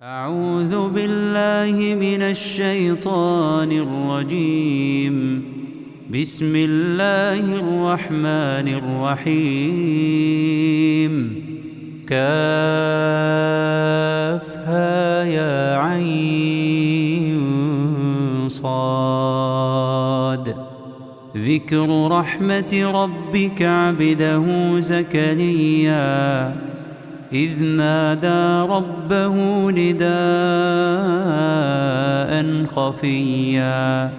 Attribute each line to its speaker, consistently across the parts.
Speaker 1: أعوذ بالله من الشيطان الرجيم. بسم الله الرحمن الرحيم. كافها يا عين صاد. ذكر رحمة ربك عبده زكريا إذ نادى ربه نداء خفيا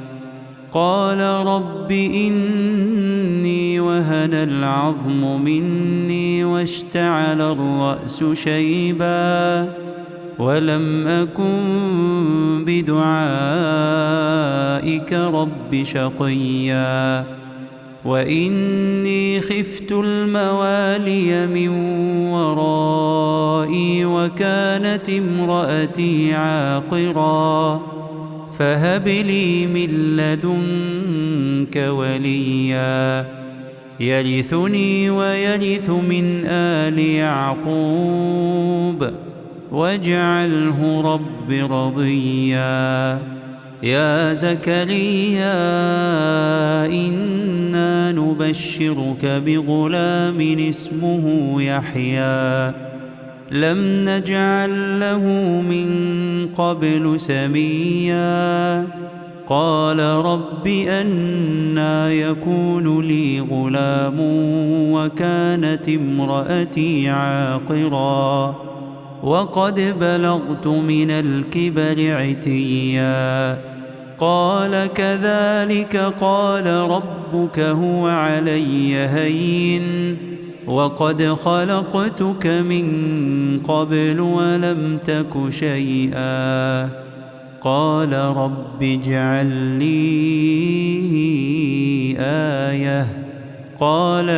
Speaker 1: قال رب إني وهن العظم مني واشتعل الرأس شيبا ولم أكن بدعائك رب شقيا وإني خفت الموالي من ورائي وكانت امرأتي عاقرا فهب لي من لدنك وليا يرثني ويرث من آل يعقوب واجعله رب رضيا. يا زكريا إنا نبشرك بغلام اسمه يحيى لم نجعل له من قبل سميا قال رب أنى يكون لي غلام وكانت امرأتي عاقرا وقد بلغت من الكبر عتيا قال كذلك قال ربك هو علي هين وقد خلقتك من قبل ولم تك شيئا قال رب اجعل لي آية قال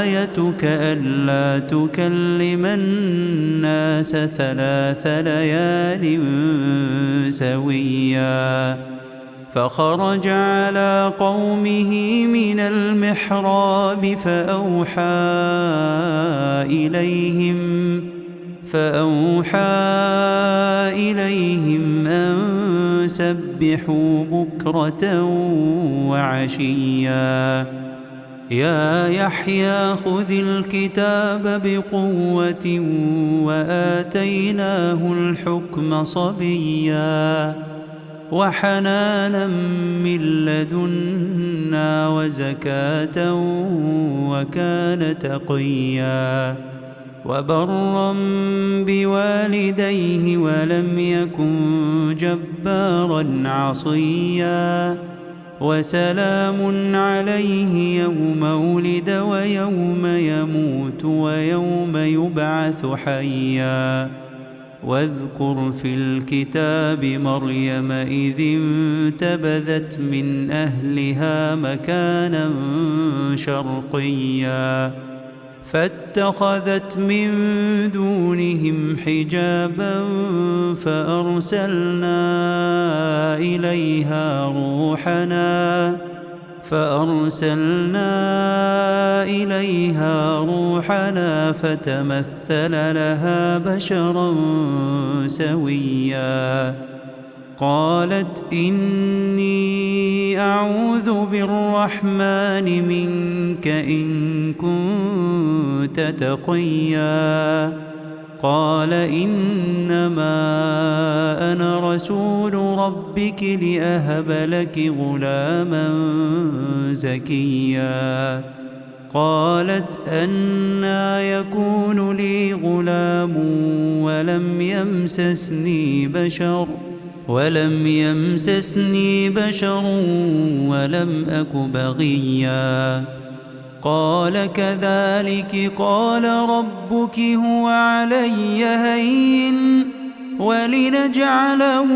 Speaker 1: آيتك ألا تكلم الناس 3 ليال سويا فخرج على قومه من المحراب فأوحى إليهم أن سبحوا بكرة وعشيا يا يحيى خذ الكتاب بقوة وآتيناه الحكم صبيا وحنانا من لدنا وزكاة وكان تقيا وبرا بوالديه ولم يكن جبارا عصيا وسلام عليه يوم ولد ويوم يموت ويوم يبعث حيا واذكر في الكتاب مريم إذ انتبذت من أهلها مكانا شرقيا فاتخذت من دونهم حجابا فأرسلنا إليها روحنا فتمثل لها بشرا سويا قالت إني أعوذ بالرحمن منك إن كنت تقيا قال إنما أنا رسول ربك لأهب لك غلاما زكيا قالت أنى يكون لي غلام ولم يمسسني بشر ولم أك بغيا قال كذلك قال ربك هو علي هين ولنجعله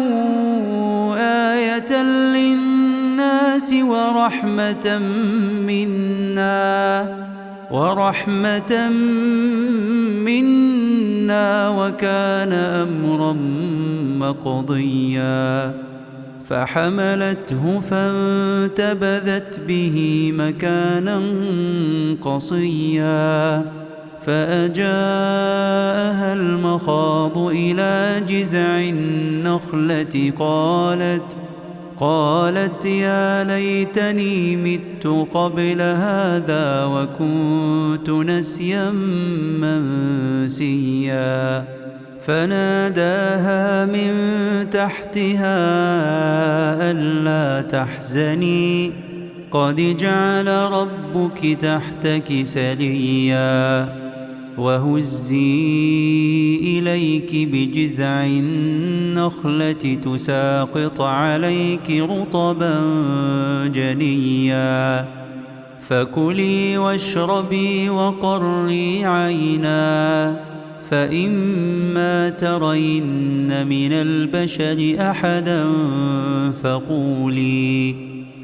Speaker 1: آية للناس ورحمة منا وكان أمرا مقضيا فحملته فانتبذت به مكانا قصيا فأجاءها المخاض إلى جذع النخلة قالت يا ليتني مت قبل هذا وكنت نسيا منسيا فناداها من تحتها ألا تحزني قد جعل ربك تحتك سريا وهزي إليك بجذع النخلة تساقط عليك رطبا جنيا فكلي واشربي وقري عينا فإما ترين من البشر أحدا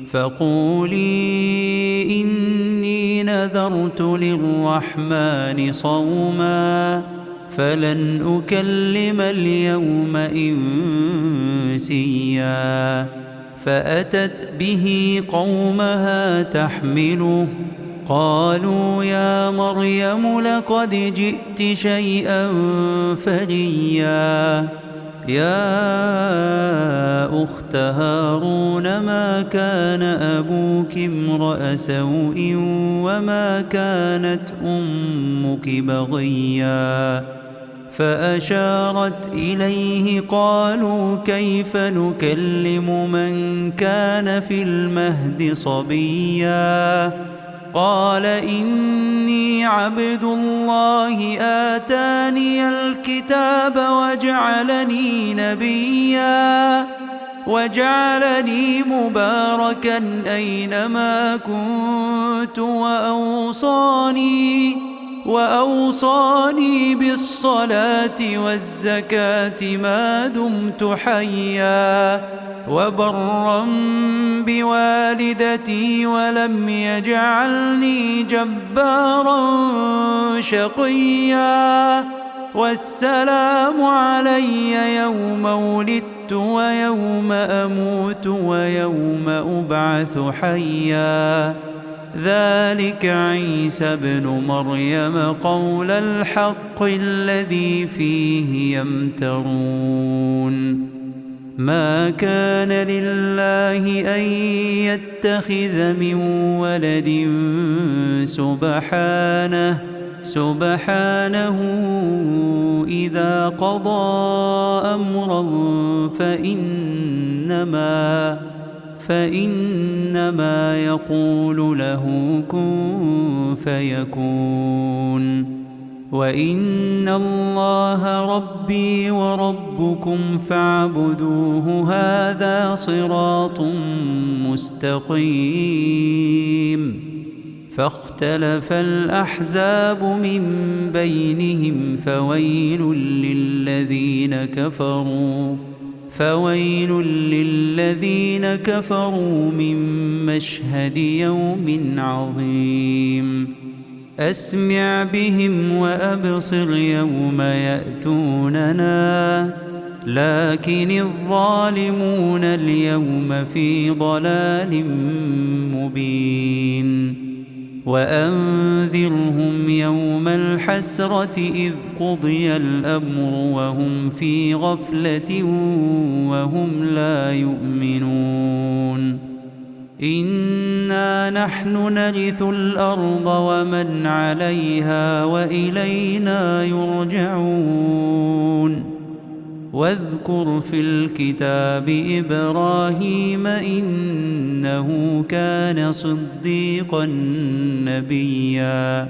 Speaker 1: فقولي إني نذرت للرحمن صوما فلن أكلم اليوم إنسيا فأتت به قومها تحمله قالوا يا مريم لقد جئت شيئا فريا يا أخت هارون ما كان أبوك امرأ سوء وما كانت أمك بغيا فأشارت إليه قالوا كيف نكلم من كان في المهد صبيا قال إني عبد الله آتاني الكتاب وجعلني نبيا وجعلني مباركا أينما كنت وأوصاني بالصلاة والزكاة ما دمت حيا وبرا بوالدتي ولم يجعلني جبارا شقيا والسلام علي يوم ولدت ويوم أموت ويوم أبعث حيا ذلك عيسى ابن مريم قول الحق الذي فيه يمترون ما كان لله أن يتخذ من ولد سبحانه إذا قضى أمرا فإنما يقول له كن فيكون وإن الله ربي وربكم فاعبدوه هذا صراط مستقيم فاختلف الأحزاب من بينهم فويل للذين كفروا من مشهد يوم عظيم أسمع بهم وأبصر يوم يأتوننا لكن الظالمون اليوم في ضلال مبين وأنذرهم يوم الحسرة إذ قضي الأمر وهم في غفلة وهم لا يؤمنون إنا نحن نرث الأرض ومن عليها وإلينا يرجعون واذكر في الكتاب إبراهيم إنه كان صديقا نبيا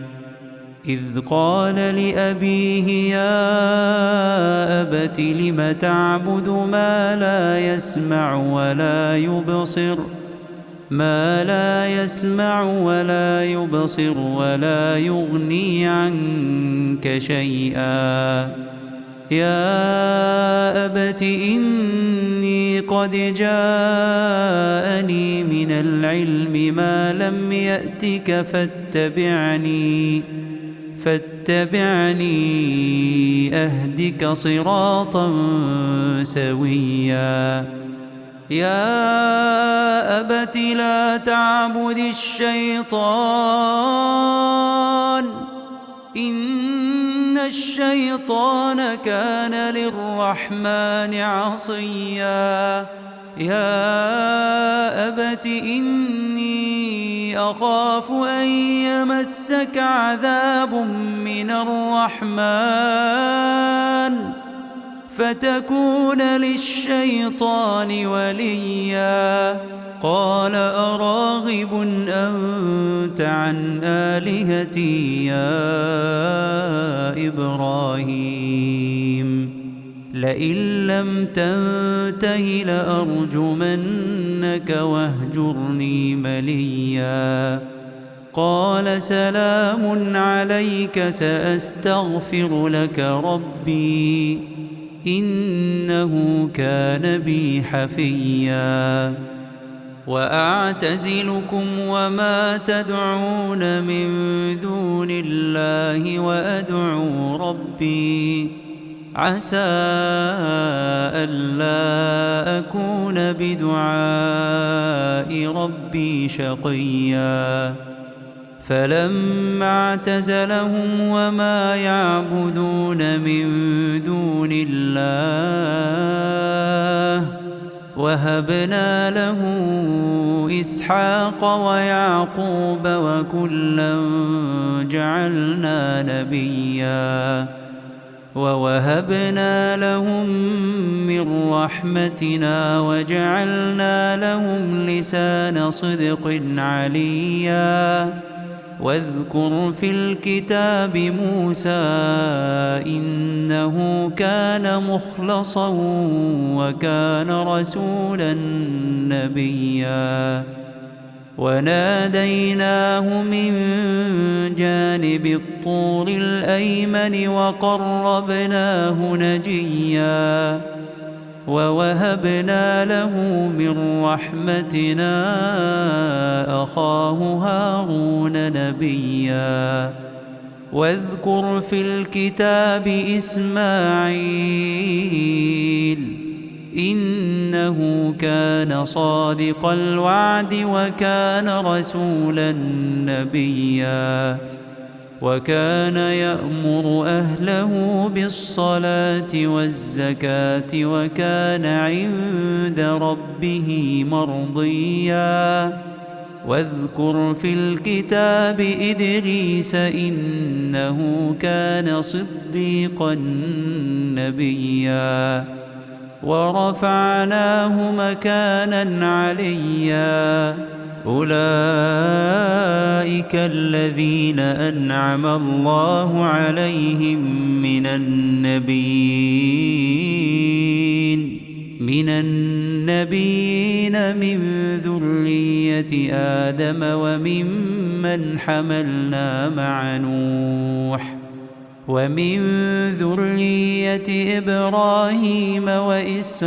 Speaker 1: إذ قال لأبيه يا أبت لم تعبد ما لا يسمع ولا يبصر ولا يغني عنك شيئا يا أبت إني قد جاءني من العلم ما لم يأتك فاتبعني أهدك صراطا سويا يا أبت لا تعبد الشيطان إن الشيطان كان للرحمن عصيا يا أبت إني أخاف أن يمسك عذاب من الرحمن فتكون للشيطان وليا قال أراغب أنت عن آلهتي يا إبراهيم لئن لم تنته لأرجمنك واهجرني مليا قال سلام عليك سأستغفر لك ربي إنه كان بي حفيا وأعتزلكم وما تدعون من دون الله وأدعو ربي عسى ألا أكون بدعاء ربي شقيا فلما اعتزلهم وما يعبدون من دون الله وهبنا له إسحاق ويعقوب وكلا جعلنا نبيا ووهبنا لهم من رحمتنا وجعلنا لهم لسان صدق عليا واذكر في الكتاب موسى إنه كان مخلصا وكان رسولا نبيا وناديناه من جانب الطور الأيمن وقربناه نجيا ووهبنا له من رحمتنا أخاه هارون نبيا واذكر في الكتاب إسماعيل إنه كان صادق الوعد وكان رسولا نبيا وكان يأمر أهله بالصلاة والزكاة وكان عند ربه مرضيا واذكر في الكتاب إدريس إنه كان صديقا نبيا ورفعناه مكانا عليا أولئك الذين أنعم الله عليهم من النبيين من ذرية آدم وممن حملنا مع نوح ومن ذرية إبراهيم وإسرائيل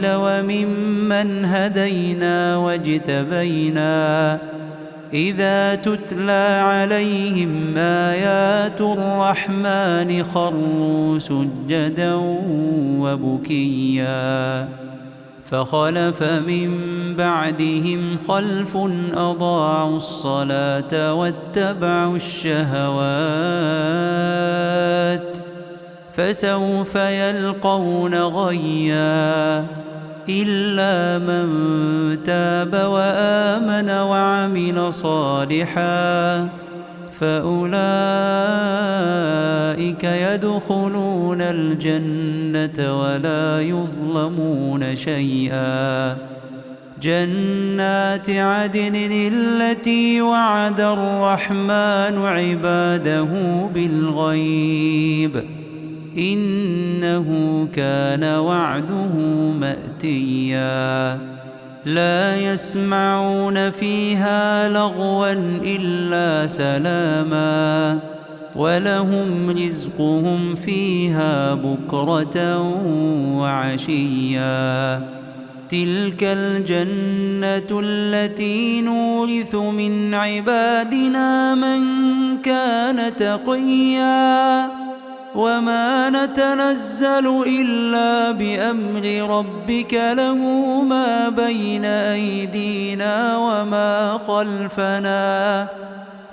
Speaker 1: وممن هدينا واجتبينا إذا تتلى عليهم آيات الرحمن خروا سجدا وبكيا فخلف من بعدهم خلف أضاعوا الصلاة واتبعوا الشهوات فسوف يلقون غيا إلا من تاب وآمن وعمل صالحا فأولئك يدخلون الجنة ولا يظلمون شيئا جنات عدن التي وعد الرحمن عباده بالغيب إنه كان وعده مأتيا لا يسمعون فيها لغوا إلا سلاما ولهم رزقهم فيها بكرة وعشيا تلك الجنة التي نورث من عبادنا من كان تقيا وما نتنزل إلا بأمر ربك له ما بين أيدينا وما خلفنا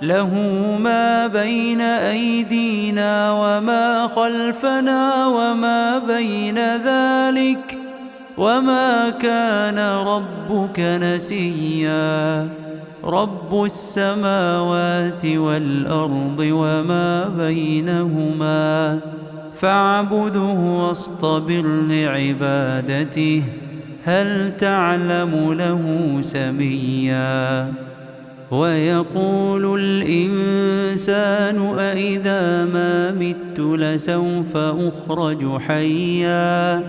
Speaker 1: له ما بين أيدينا وما خلفنا وما بين ذلك وما كان ربك نسيا رب السماوات والأرض وما بينهما فاعبده واصطبر لعبادته هل تعلم له سميا ويقول الإنسان أإذا ما مت لسوف أخرج حيا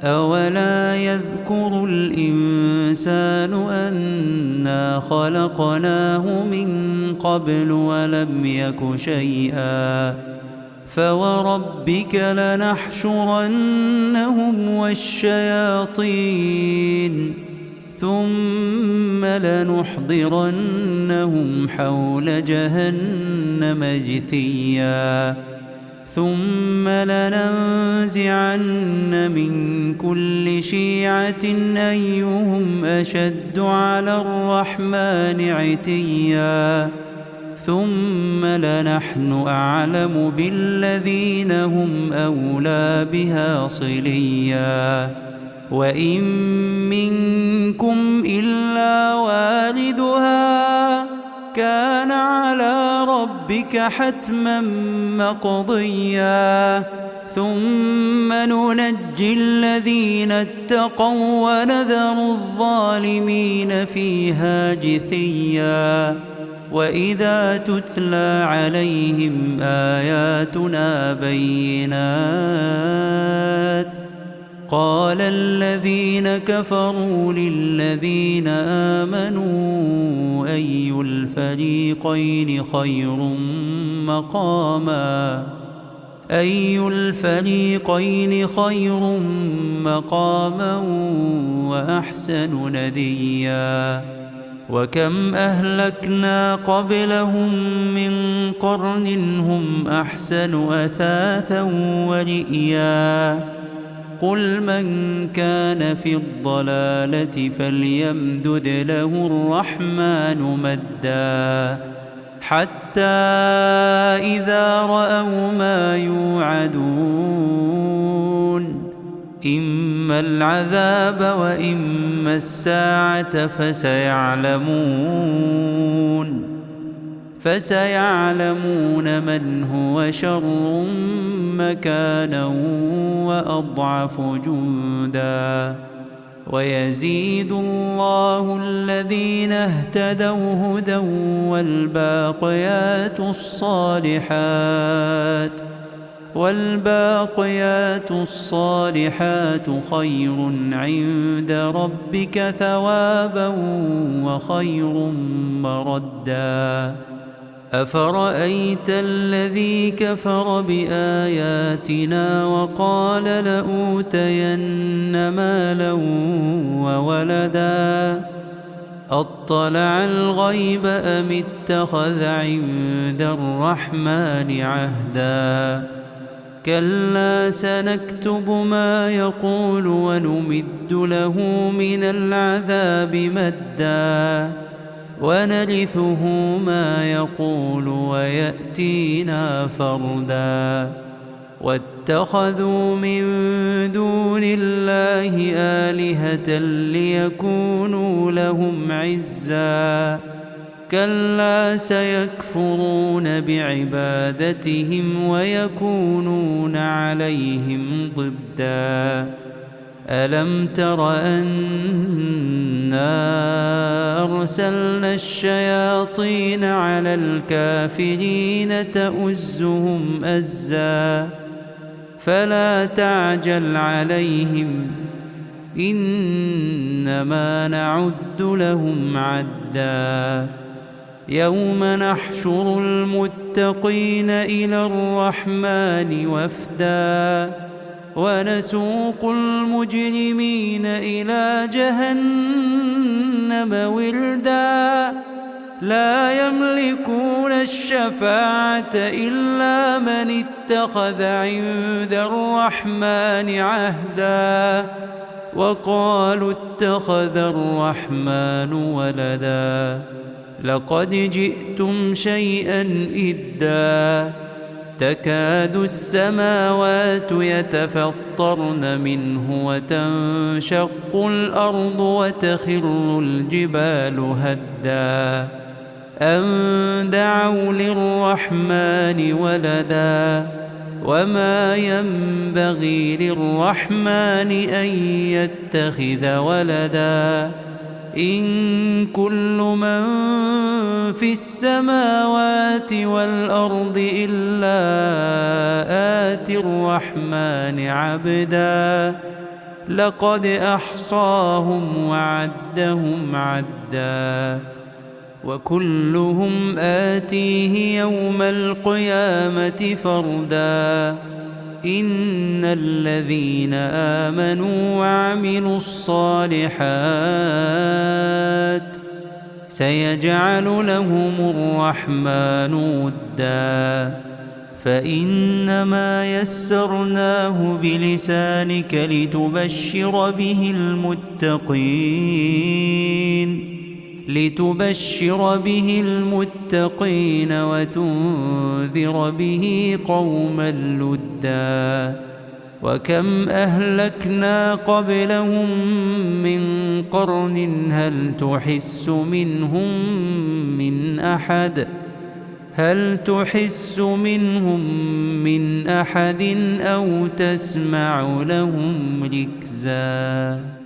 Speaker 1: أولا يذكر الإنسان أنا خلقناه من قبل ولم يك شيئا فوربك لنحشرنهم والشياطين ثم لنحضرنهم حول جهنم جثيا ثم لننزعن من كل شيعة أيهم أشد على الرحمن عتيا ثم لنحن أعلم بالذين هم أولى بها صليا وإن منكم إلا واردها كان على ربك حتما مقضيا ثم ننجي الذين اتقوا ونذر الظالمين فيها جثيا وإذا تتلى عليهم آياتنا بينات قال الذين كفروا للذين آمنوا أي الفريقين خير مقاما وأحسن نديا وكم أهلكنا قبلهم من قرن هم أحسن أثاثا ورئيا قل من كان في الضلالة فليمدد له الرحمن مدا حتى إذا رأوا ما يوعدون إما العذاب وإما الساعة فسيعلمون من هو شر مكانا وأضعف جندا ويزيد الله الذين اهتدوا هدى والباقيات الصالحات خير عند ربك ثوابا وخير مردا أفرأيت الذي كفر بآياتنا وقال لأوتين مالا وولدا أطلع الغيب أم اتخذ عند الرحمن عهدا كلا سنكتب ما يقول ونمد له من العذاب مدا ونرثه ما يقول ويأتينا فردا واتخذوا من دون الله آلهة ليكونوا لهم عزا كلا سيكفرون بعبادتهم ويكونون عليهم ضدا ألم تر أنا أرسلنا الشياطين على الكافرين تؤزهم أزا فلا تعجل عليهم إنما نعد لهم عدا يوم نحشر المتقين إلى الرحمن وفدا ونسوق المجرمين إلى جهنم وردا لا يملكون الشفاعة إلا من اتخذ عند الرحمن عهدا وقالوا اتخذ الرحمن ولدا لقد جئتم شيئا إدا تكاد السماوات يتفطرن منه وتنشق الأرض وتخر الجبال هدا أن دعوا للرحمن ولدا وما ينبغي للرحمن أن يتخذ ولدا إن كل من في السماوات والأرض إلا آتي الرحمن عبدا لقد أحصاهم وعدهم عدا وكلهم آتيه يوم القيامة فردا إن الذين آمنوا وعملوا الصالحات سيجعل لهم الرحمن ودا فإنما يسرناه بلسانك لتبشر به المتقين وتنذر به قوما لدا وكم أهلكنا قبلهم من قرن هل تحس منهم من أحد أو تسمع لهم ركزا.